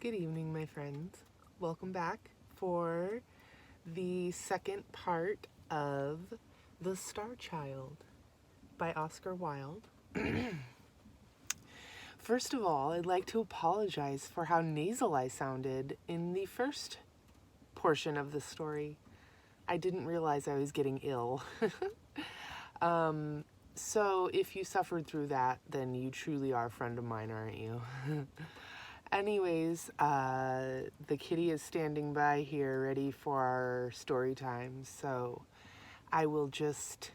Good evening, my friends. Welcome back for the second part of The Star Child by Oscar Wilde. First of all, I'd like to apologize for how nasal I sounded in the first portion of the story. I didn't realize I was getting ill. So if you suffered through that, then you truly are a friend of mine, aren't you? Anyways, the kitty is standing by here ready for our story time, so I will just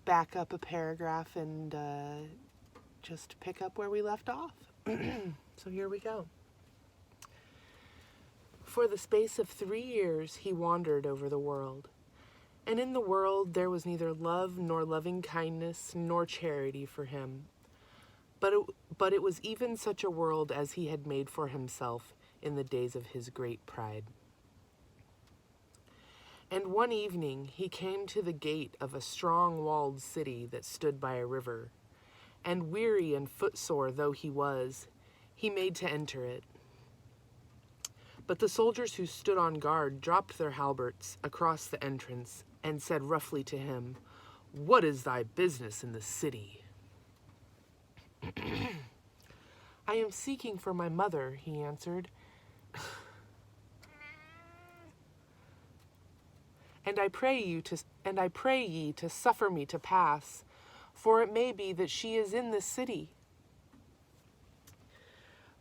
back up a paragraph and just pick up where we left off. So here we go. For the space of 3 years he wandered over the world, and in the world there was neither love nor loving kindness nor charity for him. But it was even such a world as he had made for himself in the days of his great pride. And one evening he came to the gate of a strong walled city that stood by a river, and weary and footsore though he was, he made to enter it. But the soldiers who stood on guard dropped their halberts across the entrance and said roughly to him, "What is thy business in the city?" "I am seeking for my mother," he answered. And I pray ye to suffer me to pass, for it may be that she is in this city."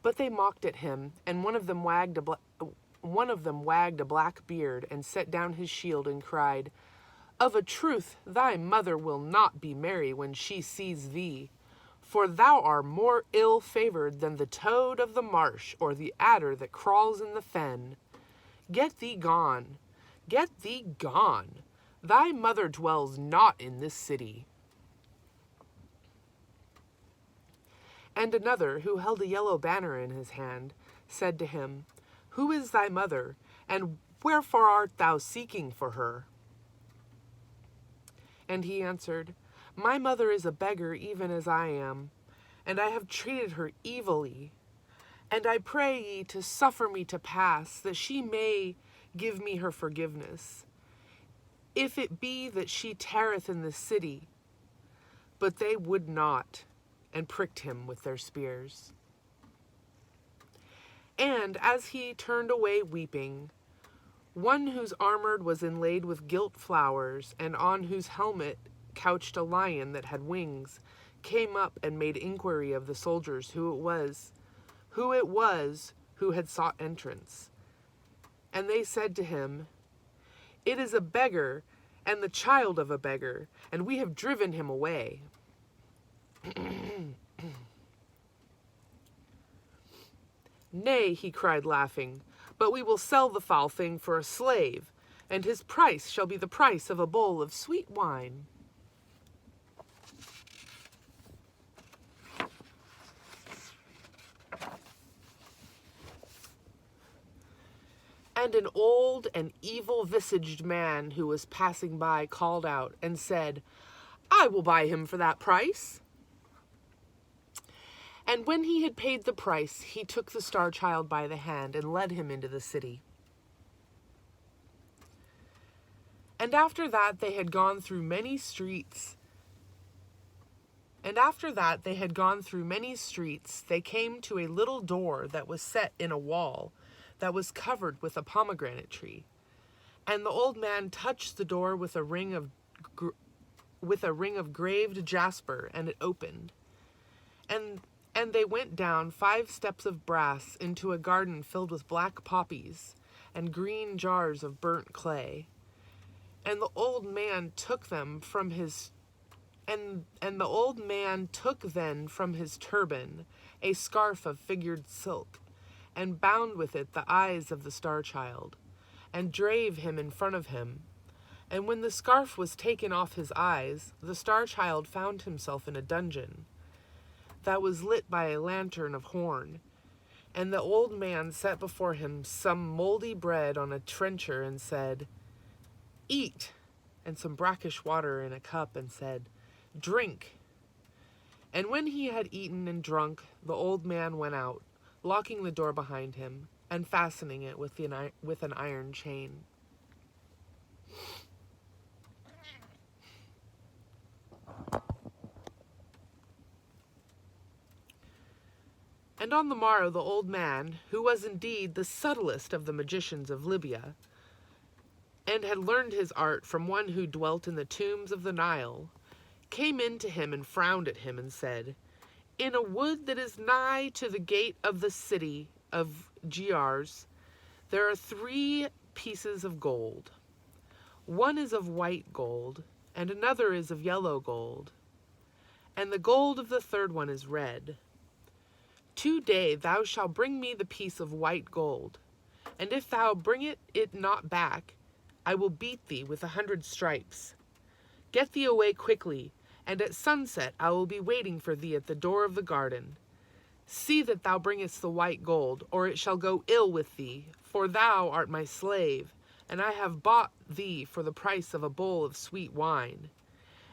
But they mocked at him, and one of them wagged a black beard and set down his shield and cried, "Of a truth, thy mother will not be merry when she sees thee. For thou art more ill-favored than the toad of the marsh or the adder that crawls in the fen. Get thee gone, get thee gone. Thy mother dwells not in this city." And another, who held a yellow banner in his hand, said to him, "Who is thy mother, and wherefore art thou seeking for her?" And he answered, "My mother is a beggar even as I am, and I have treated her evilly. And I pray ye to suffer me to pass, that she may give me her forgiveness, if it be that she tarrieth in the city." But they would not, and pricked him with their spears. And as he turned away weeping, one whose armor was inlaid with gilt flowers, and on whose helmet couched a lion that had wings, came up and made inquiry of the soldiers who it was who had sought entrance. And they said to him, "It is a beggar, and the child of a beggar, and we have driven him away." "Nay," he cried, laughing, "but we will sell the foul thing for a slave, and his price shall be the price of a bowl of sweet wine." And an old and evil-visaged man who was passing by called out and said, "I will buy him for that price." And when he had paid the price, he took the Star Child by the hand and led him into the city. And after that they had gone through many streets, they came to a little door that was set in a wall, that was covered with a pomegranate tree. And the old man touched the door with a ring of graved jasper, and it opened. And they went down 5 steps of brass into a garden filled with black poppies and green jars of burnt clay. And the old man took then from his turban a scarf of figured silk, and bound with it the eyes of the Star Child, and drave him in front of him. And when the scarf was taken off his eyes, the Star Child found himself in a dungeon that was lit by a lantern of horn. And the old man set before him some moldy bread on a trencher, and said, "Eat," and some brackish water in a cup, and said, "Drink." And when he had eaten and drunk, the old man went out, locking the door behind him and fastening it with an iron chain. And on the morrow the old man, who was indeed the subtlest of the magicians of Libya, and had learned his art from one who dwelt in the tombs of the Nile, came in to him and frowned at him and said, "In a wood that is nigh to the gate of the city of Giars, there are 3 pieces of gold. One is of white gold, and another is of yellow gold, and the gold of the third one is red. Today thou shalt bring me the piece of white gold, and if thou bring it not back, I will beat thee with 100 stripes. Get thee away quickly, and at sunset I will be waiting for thee at the door of the garden. See that thou bringest the white gold, or it shall go ill with thee, for thou art my slave, and I have bought thee for the price of a bowl of sweet wine."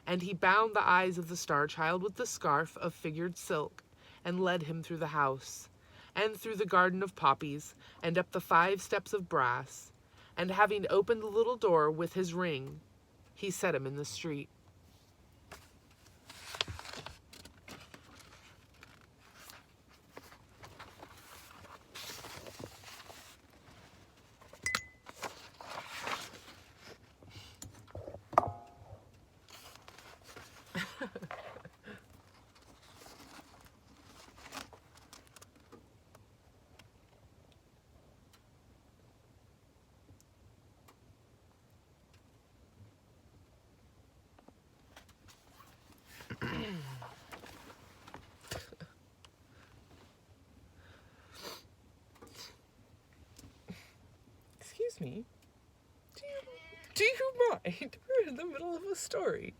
And he bound the eyes of the Star-Child with the scarf of figured silk, and led him through the house, and through the garden of poppies, and up the 5 steps of brass, and having opened the little door with his ring, he set him in the street. Excuse me, do you mind? We're in the middle of a story.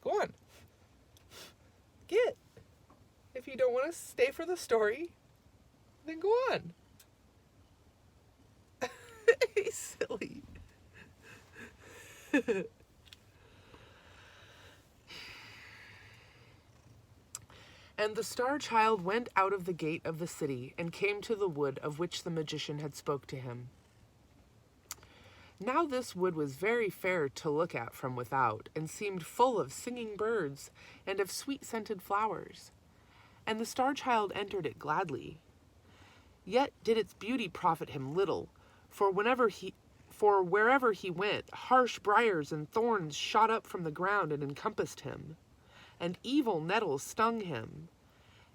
Go on. Get. If you don't want to stay for the story, then go on. He's silly. And the Star-Child went out of the gate of the city and came to the wood of which the magician had spoke to him. Now this wood was very fair to look at from without, and seemed full of singing birds and of sweet-scented flowers. And the Star-Child entered it gladly. Yet did its beauty profit him little, for wherever he went, harsh briars and thorns shot up from the ground and encompassed him, and evil nettles stung him,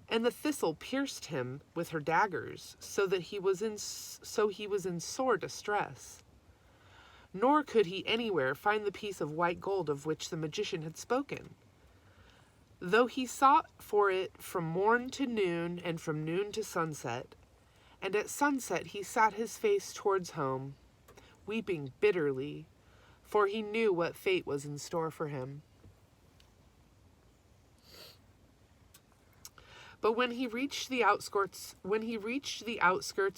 and the thistle pierced him with her daggers, so he was in sore distress. Nor could he anywhere find the piece of white gold of which the magician had spoken, though he sought for it from morn to noon and from noon to sunset. And at sunset he sat his face towards home, weeping bitterly, for he knew what fate was in store for him. But when he reached the outskirts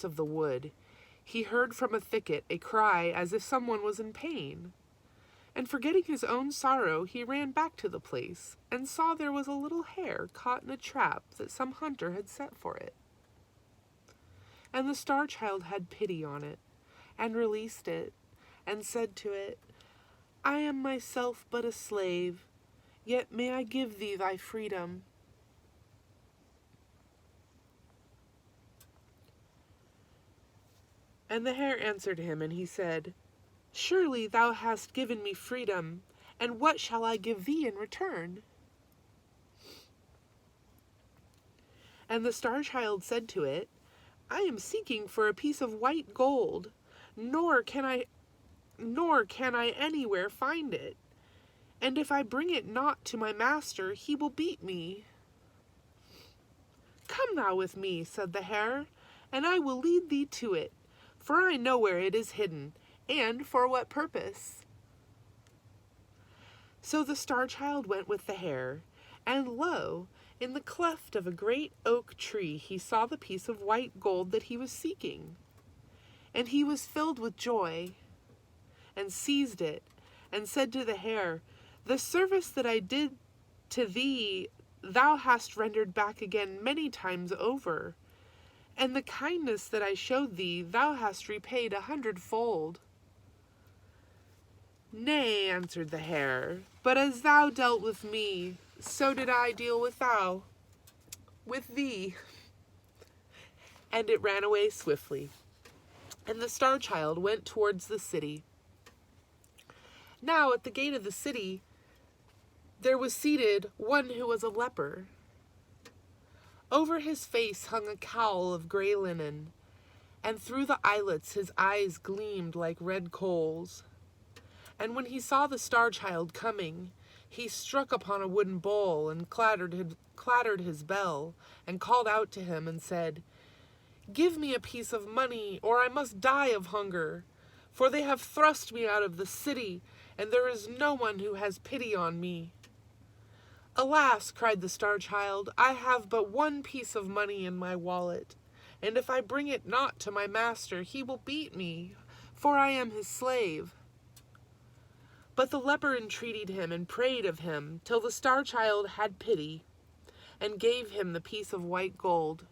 of the wood, he heard from a thicket a cry as if someone was in pain. And forgetting his own sorrow, he ran back to the place, and saw there was a little hare caught in a trap that some hunter had set for it. And the Star-Child had pity on it, and released it, and said to it, "I am myself but a slave, yet may I give thee thy freedom." And the hare answered him, and he said, "Surely thou hast given me freedom, and what shall I give thee in return?" And the Star-Child said to it, "I am seeking for a piece of white gold, nor can I anywhere find it. And if I bring it not to my master, he will beat me." "Come thou with me," said the hare, "and I will lead thee to it, for I know where it is hidden, and for what purpose." So the Star-Child went with the hare, and lo, in the cleft of a great oak tree he saw the piece of white gold that he was seeking. And he was filled with joy, and seized it, and said to the hare, "The service that I did to thee thou hast rendered back again many times over, and the kindness that I showed thee thou hast repaid 100-fold. Nay, answered the hare, but as thou dealt with me, so did I deal with thee. And it ran away swiftly, and the Star Child went towards the city. Now at the gate of the city there was seated one who was a leper. Over his face hung a cowl of gray linen, and through the eyelets his eyes gleamed like red coals. And when he saw the Star Child coming, he struck upon a wooden bowl and clattered his bell, and called out to him and said, Give me a piece of money, or I must die of hunger, for they have thrust me out of the city, and there is no one who has pity on me. Alas, cried the Star Child, I have but one piece of money in my wallet, and if I bring it not to my master, he will beat me, for I am his slave. But the leper entreated him and prayed of him, till the Star Child had pity, and gave him the piece of white gold.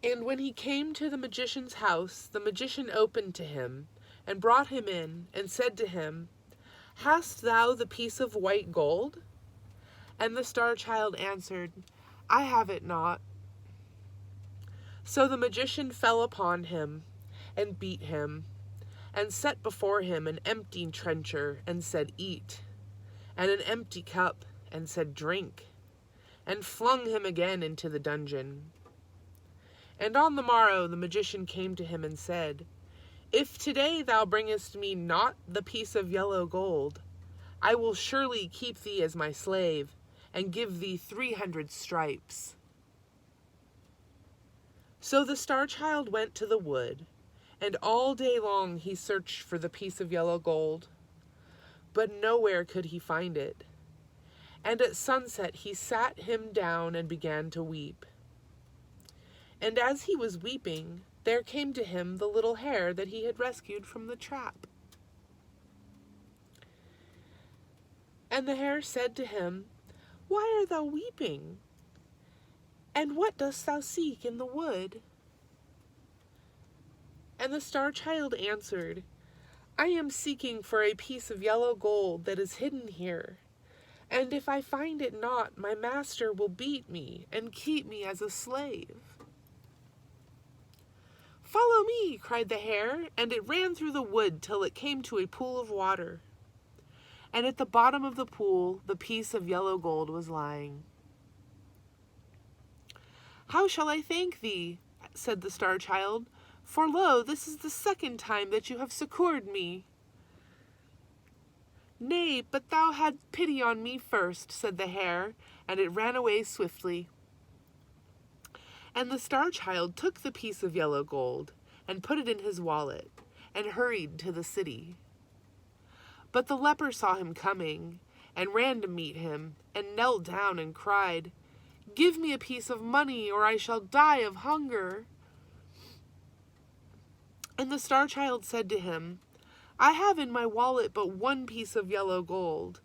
And when he came to the magician's house, the magician opened to him, and brought him in, and said to him, Hast thou the piece of white gold? And the Star Child answered, I have it not. So the magician fell upon him, and beat him, and set before him an empty trencher, and said, Eat, and an empty cup, and said, Drink, and flung him again into the dungeon. And on the morrow the magician came to him and said, If today thou bringest me not the piece of yellow gold, I will surely keep thee as my slave, and give thee 300 stripes. So the Star Child went to the wood, and all day long he searched for the piece of yellow gold, but nowhere could he find it. And at sunset he sat him down and began to weep. And as he was weeping, there came to him the little hare that he had rescued from the trap. And the hare said to him, Why art thou weeping? And what dost thou seek in the wood? And the Star Child answered, I am seeking for a piece of yellow gold that is hidden here, and if I find it not, my master will beat me and keep me as a slave. Follow me, cried the hare, and it ran through the wood till it came to a pool of water. And at the bottom of the pool, the piece of yellow gold was lying. How shall I thank thee? Said the Star Child, for lo, this is the second time that you have succored me. Nay, but thou had pity on me first, said the hare, and it ran away swiftly. And the Star Child took the piece of yellow gold, and put it in his wallet, and hurried to the city. But the leper saw him coming, and ran to meet him, and knelt down and cried, Give me a piece of money, or I shall die of hunger. And the Star Child said to him, I have in my wallet but one piece of yellow gold,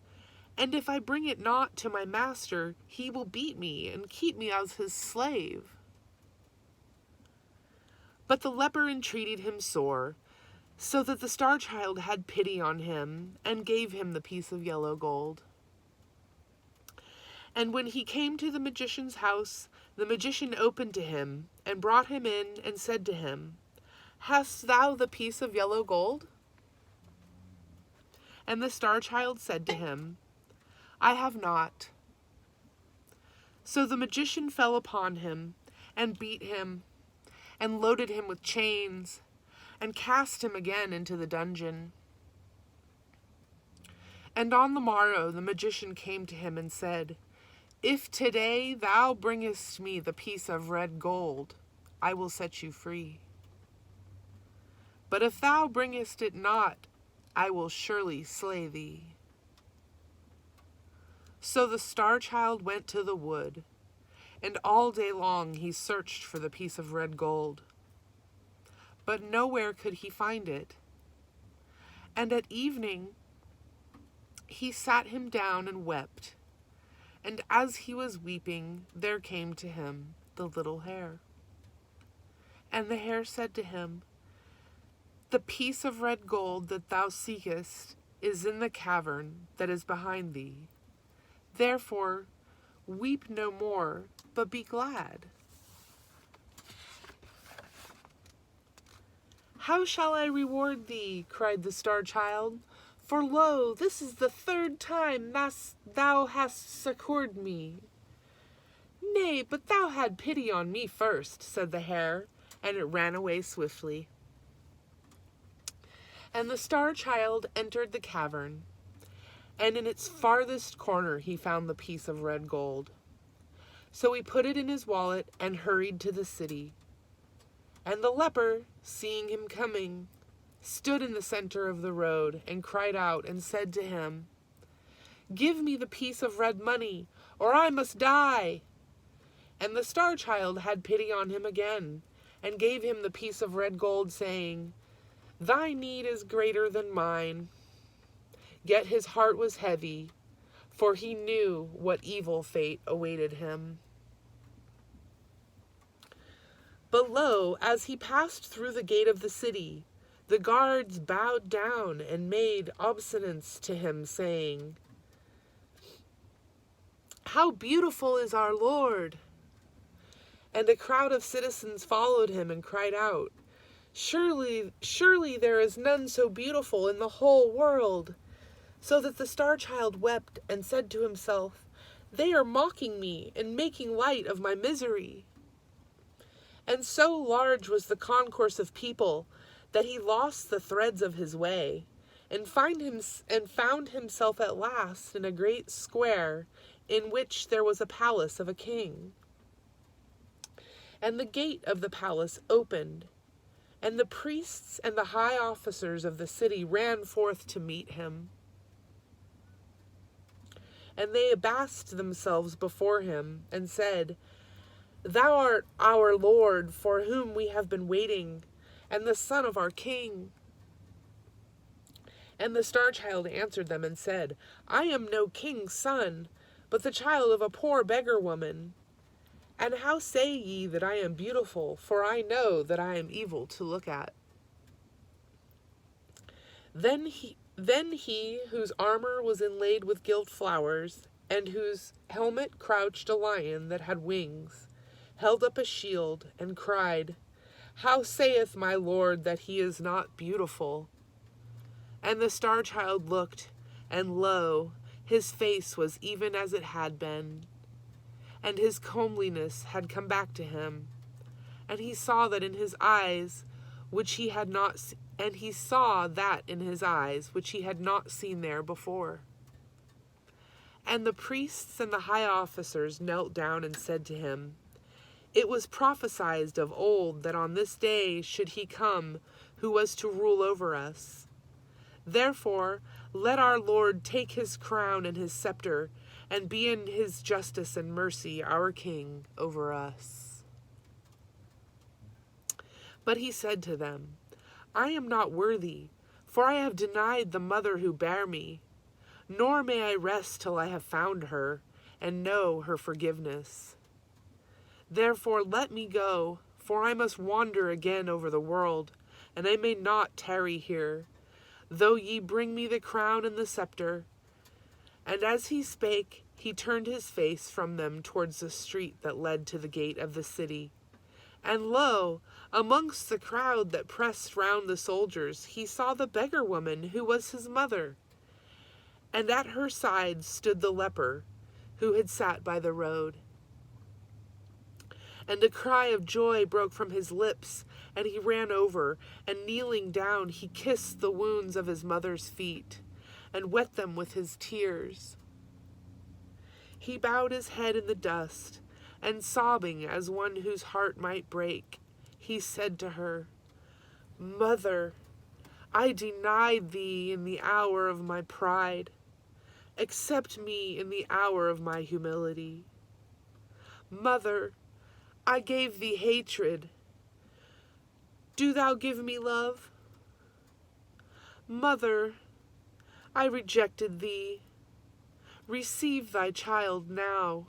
and if I bring it not to my master, he will beat me and keep me as his slave. But the leper entreated him sore, so that the Star Child had pity on him, and gave him the piece of yellow gold. And when he came to the magician's house, the magician opened to him, and brought him in, and said to him, Hast thou the piece of yellow gold? And the Star Child said to him, I have not. So the magician fell upon him, and beat him, and loaded him with chains, and cast him again into the dungeon. And on the morrow the magician came to him and said, If today thou bringest me the piece of red gold, I will set you free. But if thou bringest it not, I will surely slay thee. So the Star Child went to the wood, and all day long he searched for the piece of red gold. But nowhere could he find it. And at evening he sat him down and wept, And as he was weeping, there came to him the little hare. And the hare said to him, The piece of red gold that thou seekest is in the cavern that is behind thee. Therefore, weep no more, but be glad. How shall I reward thee? Cried the Star-Child. For lo, this is the third time thou hast succored me. Nay, but thou had pity on me first, said the hare, and it ran away swiftly. And the Star-Child entered the cavern, and in its farthest corner he found the piece of red gold. So he put it in his wallet and hurried to the city. And the leper, seeing him coming, stood in the center of the road and cried out and said to him, Give me the piece of red money, or I must die. And the Star-Child had pity on him again, and gave him the piece of red gold, saying, Thy need is greater than mine. Yet his heart was heavy, for he knew what evil fate awaited him. But lo, as he passed through the gate of the city, the guards bowed down and made obeisance to him, saying, How beautiful is our Lord! And a crowd of citizens followed him and cried out, Surely there is none so beautiful in the whole world. So that the Star-Child wept and said to himself, They are mocking me and making light of my misery. And so large was the concourse of people that he lost the threads of his way, and found himself at last in a great square in which there was a palace of a king. And the gate of the palace opened, and the priests and the high officers of the city ran forth to meet him. And they abased themselves before him, and said, Thou art our Lord, for whom we have been waiting, and the son of our king. And the Star-Child answered them and said, I am no king's son, but the child of a poor beggar woman. And how say ye that I am beautiful? For I know that I am evil to look at. Then he, whose armor was inlaid with gilt flowers, and whose helmet crouched a lion that had wings, held up a shield, and cried, How saith my Lord that he is not beautiful? And the Star-Child looked, and lo, his face was even as it had been, and his comeliness had come back to him, and he saw that in his eyes which he had not seen there before. And the priests and the high officers knelt down and said to him, It was prophesied of old that on this day should he come who was to rule over us. Therefore, let our Lord take his crown and his scepter, and be in his justice and mercy our king over us. But he said to them, I am not worthy, for I have denied the mother who bare me, nor may I rest till I have found her, and know her forgiveness. Therefore let me go, for I must wander again over the world, and I may not tarry here, though ye bring me the crown and the scepter. And as he spake, he turned his face from them towards the street that led to the gate of the city. And lo, amongst the crowd that pressed round the soldiers, he saw the beggar woman who was his mother. And at her side stood the leper, who had sat by the road. And a cry of joy broke from his lips, and he ran over, and kneeling down, he kissed the wounds of his mother's feet, and wet them with his tears. He bowed his head in the dust, and sobbing as one whose heart might break, he said to her, Mother, I denied thee in the hour of my pride. Accept me in the hour of my humility. Mother, I gave thee hatred. Do thou give me love? Mother, I rejected thee. Receive thy child now."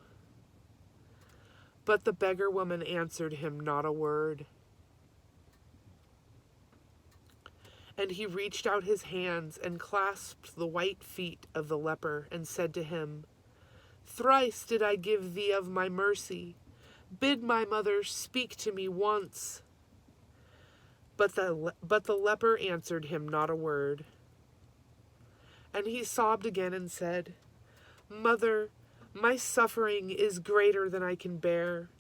But the beggar woman answered him not a word. And he reached out his hands and clasped the white feet of the leper and said to him, "Thrice did I give thee of my mercy. Bid my mother speak to me once." But the leper answered him not a word. And he sobbed again and said, "Mother, my suffering is greater than I can bear.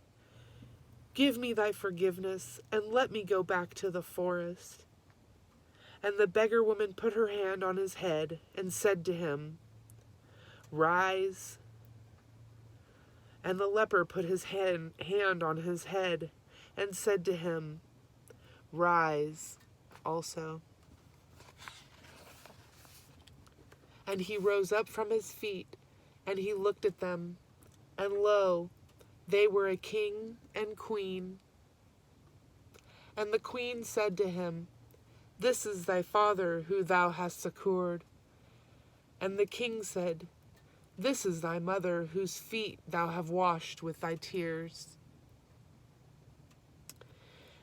Give me thy forgiveness and let me go back to the forest." And the beggar woman put her hand on his head and said to him, "Rise." And the leper put his hand on his head and said to him, "Rise also." And he rose up from his feet, and he looked at them, and lo, they were a king and queen. And the queen said to him, "This is thy father who thou hast succored." And the king said, "This is thy mother whose feet thou have washed with thy tears."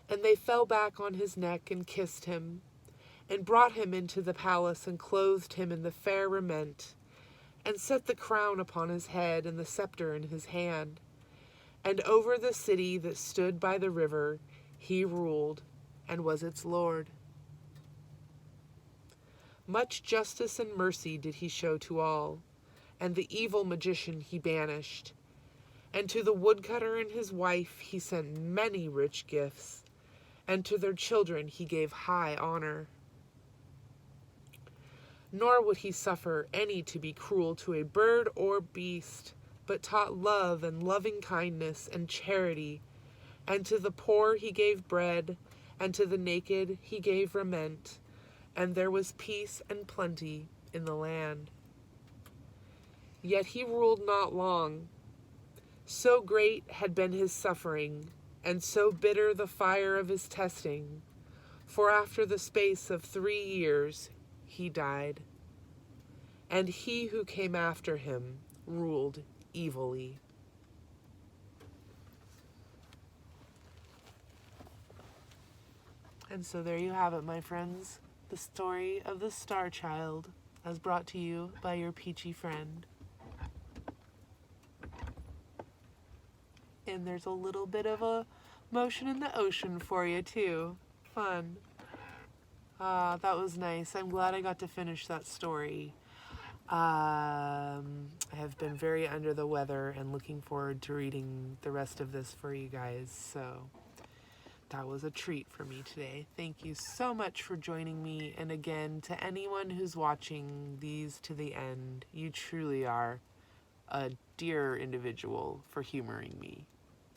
And they fell back on his neck and kissed him, and brought him into the palace and clothed him in the fair raiment, and set the crown upon his head and the scepter in his hand. And over the city that stood by the river he ruled and was its lord. Much justice and mercy did he show to all, and the evil magician he banished. And to the woodcutter and his wife he sent many rich gifts, and to their children he gave high honor. Nor would he suffer any to be cruel to a bird or beast, but taught love and loving kindness and charity, and to the poor he gave bread, and to the naked he gave raiment, and there was peace and plenty in the land. Yet he ruled not long. So great had been his suffering, and so bitter the fire of his testing, for after the space of 3 years he died. And he who came after him ruled evilly. And so there you have it, my friends. The story of the Star Child, as brought to you by your Peachy friend. And there's a little bit of a motion in the ocean for you, too. Fun. That was nice. I'm glad I got to finish that story. I have been very under the weather and looking forward to reading the rest of this for you guys. So that was a treat for me today. Thank you so much for joining me. And again, to anyone who's watching these to the end, you truly are a dear individual for humoring me.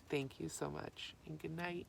Thank you so much, and good night.